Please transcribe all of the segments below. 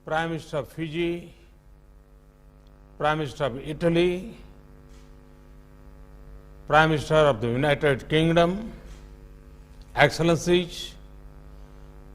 Prime Minister of Fiji, Prime Minister of Italy, Prime Minister of the United Kingdom, Excellencies,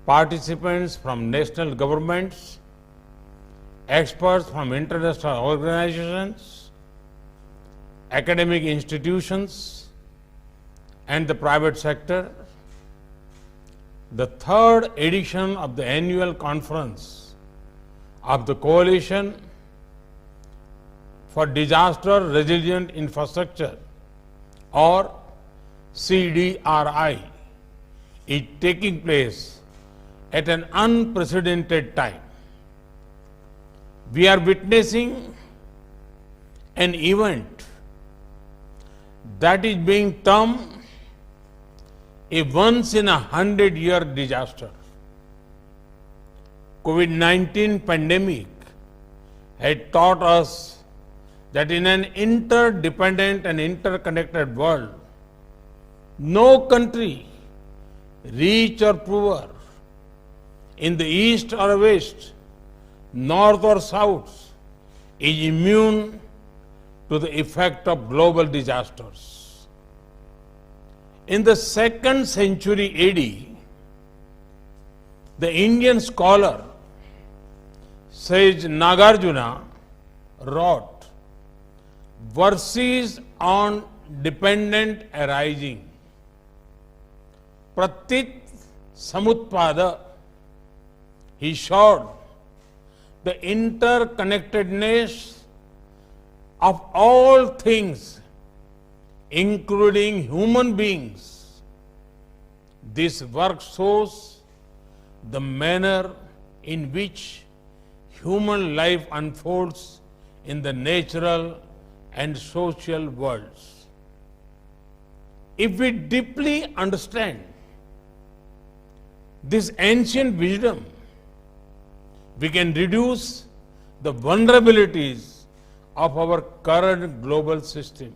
participants from national governments, experts from international organizations, academic institutions, and the private sector, the third edition of the annual conference of the Coalition for Disaster Resilient Infrastructure, or CDRI, is taking place at an unprecedented time. We are witnessing an event that is being termed a once-in-a-100-year disaster. COVID-19 pandemic had taught us that in an interdependent and interconnected world, no country, rich or poor, in the east or west, north or south, is immune to the effect of global disasters. In the 2nd century AD, the Indian scholar Sage Nagarjuna wrote verses on dependent arising. Pratit Samutpada, he showed the interconnectedness of all things, including human beings. This work shows the manner in which human life unfolds in the natural and social worlds. If we deeply understand this ancient wisdom, we can reduce the vulnerabilities of our current global system.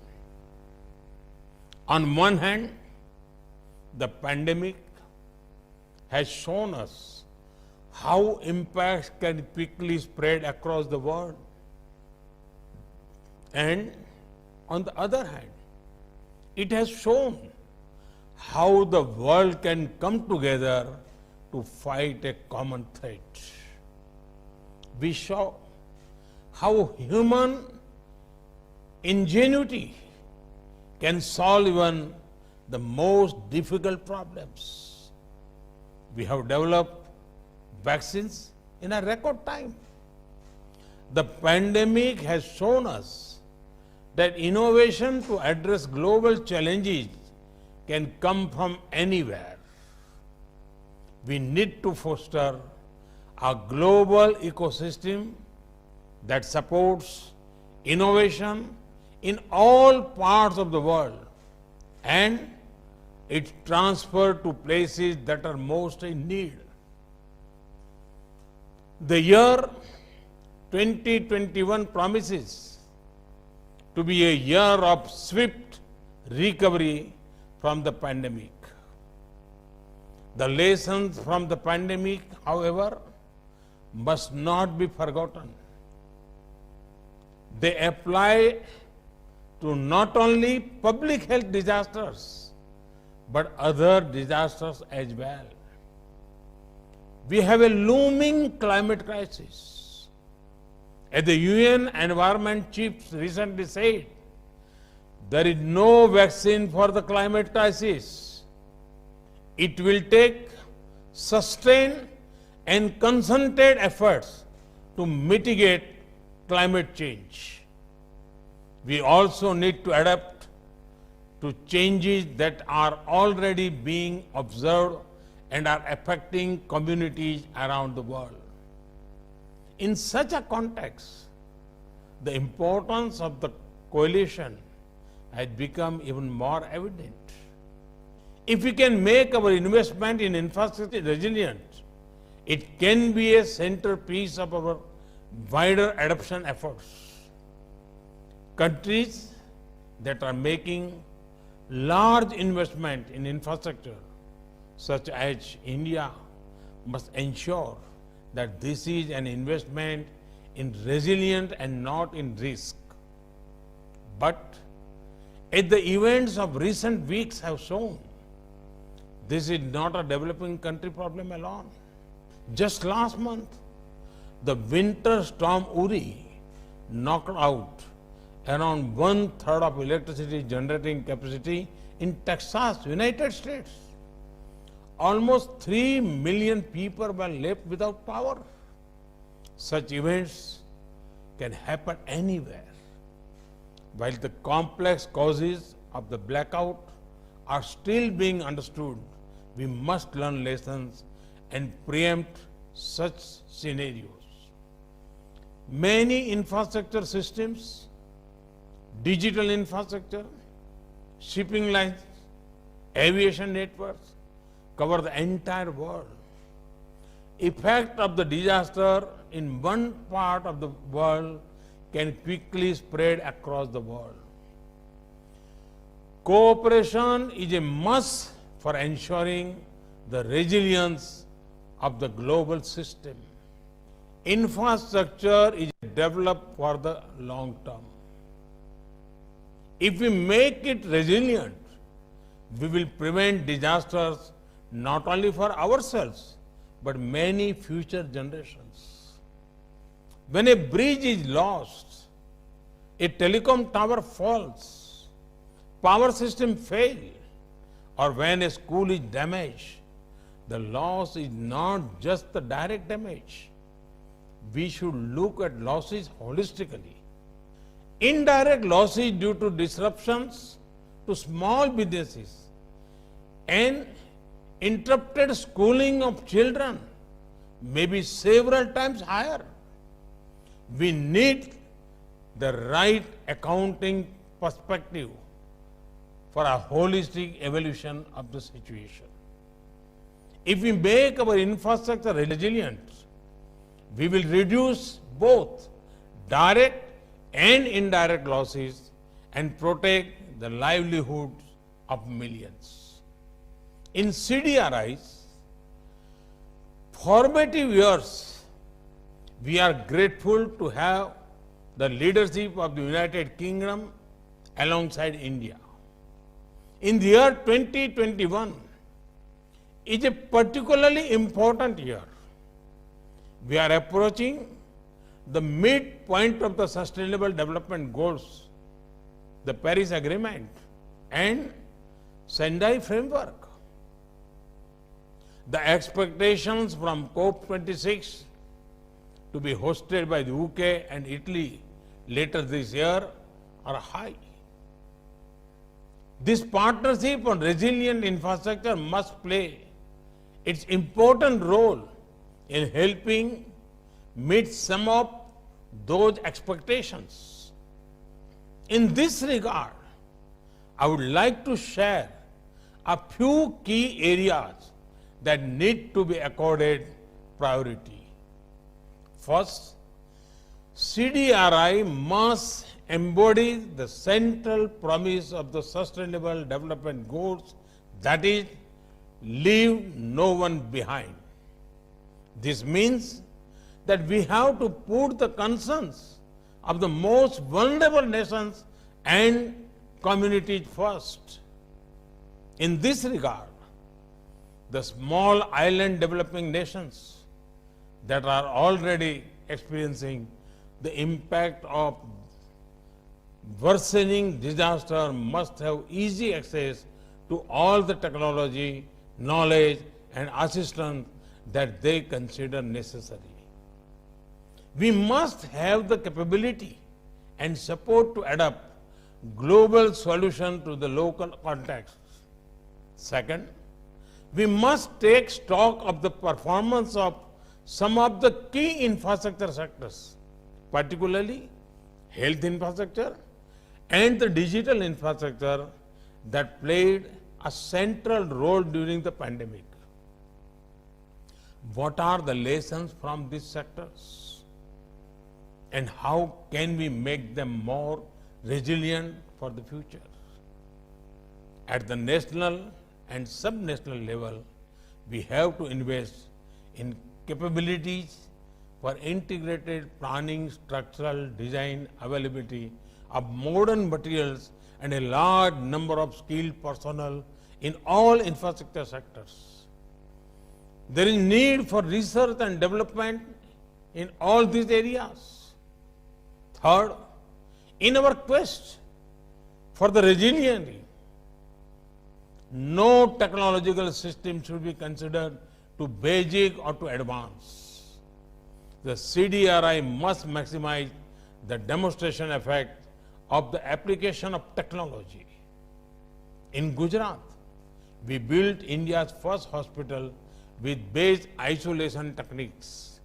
On one hand, the pandemic has shown us how impacts can quickly spread across the world. And on the other hand, it has shown how the world can come together to fight a common threat. We saw how human ingenuity can solve even the most difficult problems. We have developed vaccines in a record time. The pandemic has shown us that innovation to address global challenges can come from anywhere. We need to foster a global ecosystem that supports innovation in all parts of the world and its transfer to places that are most in need. The year 2021 promises to be a year of swift recovery from the pandemic. The lessons from the pandemic, however, must not be forgotten. They apply to not only public health disasters, but other disasters as well. We have a looming climate crisis. As the UN Environment Chief recently said, there is no vaccine for the climate crisis. It will take sustained and concentrated efforts to mitigate climate change. We also need to adapt to changes that are already being observed and are affecting communities around the world. In such a context, the importance of the coalition has become even more evident. If we can make our investment in infrastructure resilient, it can be a centerpiece of our wider adoption efforts. Countries that are making large investment in infrastructure, such as India, must ensure that this is an investment in resilience and not in risk. But as the events of recent weeks have shown, this is not a developing country problem alone. Just last month, the winter storm Uri knocked out around one-third of electricity generating capacity in Texas, United States. Almost 3 million people were left without power. Such events can happen anywhere. While the complex causes of the blackout are still being understood, we must learn lessons and preempt such scenarios. Many infrastructure systems, digital infrastructure, shipping lines, aviation networks cover the entire world. Effect of the disaster in one part of the world can quickly spread across the world. Cooperation is a must for ensuring the resilience of the global system. Infrastructure is developed for the long term. If we make it resilient, we will prevent disasters not only for ourselves, but many future generations. When a bridge is lost, a telecom tower falls, power system fail, or when a school is damaged, the loss is not just the direct damage. We should look at losses holistically. Indirect losses due to disruptions to small businesses and interrupted schooling of children may be several times higher. We need the right accounting perspective for a holistic evaluation of the situation. If we make our infrastructure resilient, we will reduce both direct and indirect losses and protect the livelihoods of millions. In CDRI's formative years, we are grateful to have the leadership of the United Kingdom alongside India. In the year 2021 is a particularly important year. We are approaching the midpoint of the Sustainable Development Goals, the Paris Agreement, and Sendai Framework. The expectations from COP26 to be hosted by the UK and Italy later this year are high. This partnership on resilient infrastructure must play its important role in helping meet some of those expectations. In this regard, I would like to share a few key areas that need to be accorded priority. First, CDRI must embody the central promise of the Sustainable Development Goals, that is, leave no one behind. This means that we have to put the concerns of the most vulnerable nations and communities first. In this regard, the small island developing nations that are already experiencing the impact of worsening disaster must have easy access to all the technology, knowledge, and assistance that they consider necessary. We must have the capability and support to adapt global solutions to the local context. Second, we must take stock of the performance of some of the key infrastructure sectors, particularly health infrastructure and the digital infrastructure that played a central role during the pandemic. What are the lessons from these sectors? And how can we make them more resilient for the future? At the national and sub-national level, we have to invest in capabilities for integrated planning, structural design, availability of modern materials and a large number of skilled personnel in all infrastructure sectors. There is need for research and development in all these areas. Third, in our quest for the resiliency, no technological system should be considered too basic or too advanced. The CDRI must maximize the demonstration effect of the application of technology. In Gujarat, we built India's first hospital with base isolation techniques.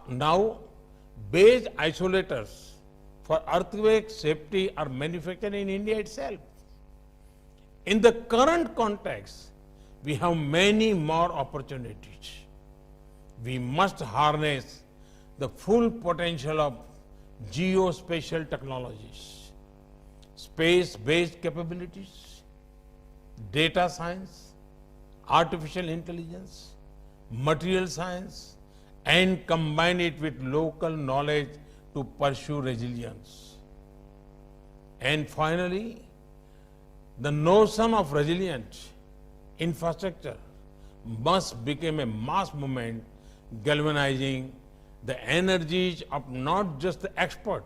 Now, base isolators for earthquake safety are manufactured in India itself. In the current context, we have many more opportunities. We must harness the full potential of geospatial technologies, space-based capabilities, data science, artificial intelligence, material science, and combine it with local knowledge to pursue resilience. And finally, the notion of resilient infrastructure must become a mass movement, galvanizing the energies of not just the expert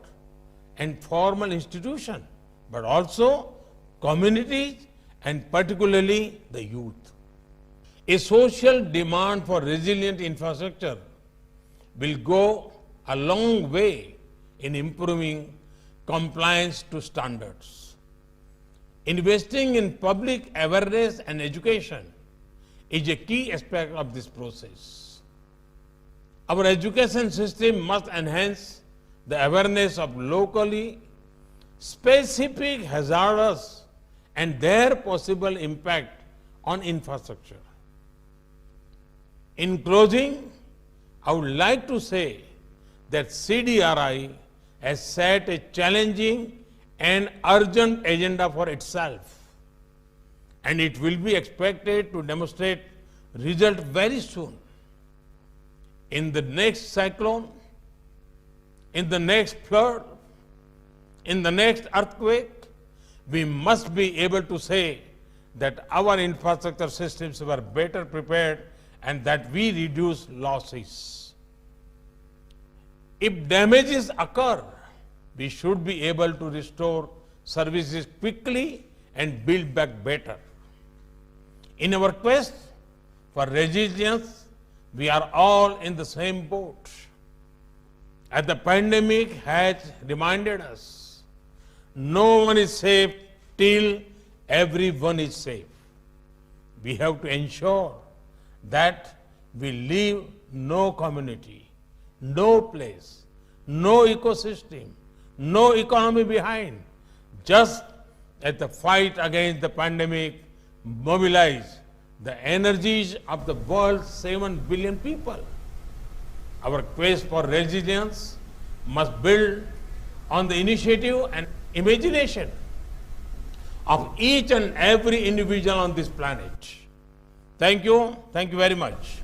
and formal institution, but also communities and particularly the youth. A social demand for resilient infrastructure will go a long way in improving compliance to standards. Investing in public awareness and education is a key aspect of this process. Our education system must enhance the awareness of locally specific hazards and their possible impact on infrastructure. In closing, I would like to say that CDRI has set a challenging and urgent agenda for itself, and it will be expected to demonstrate results very soon. In the next cyclone, in the next flood, in the next earthquake, we must be able to say that our infrastructure systems were better prepared and that we reduce losses. If damages occur, we should be able to restore services quickly and build back better. In our quest for resilience, we are all in the same boat. As the pandemic has reminded us, no one is safe till everyone is safe. We have to ensure that we leave no community, no place, no ecosystem, no economy behind. Just as the fight against the pandemic mobilized the energies of the world's 7 billion people, our quest for resilience must build on the initiative and imagination of each and every individual on this planet. Thank you very much.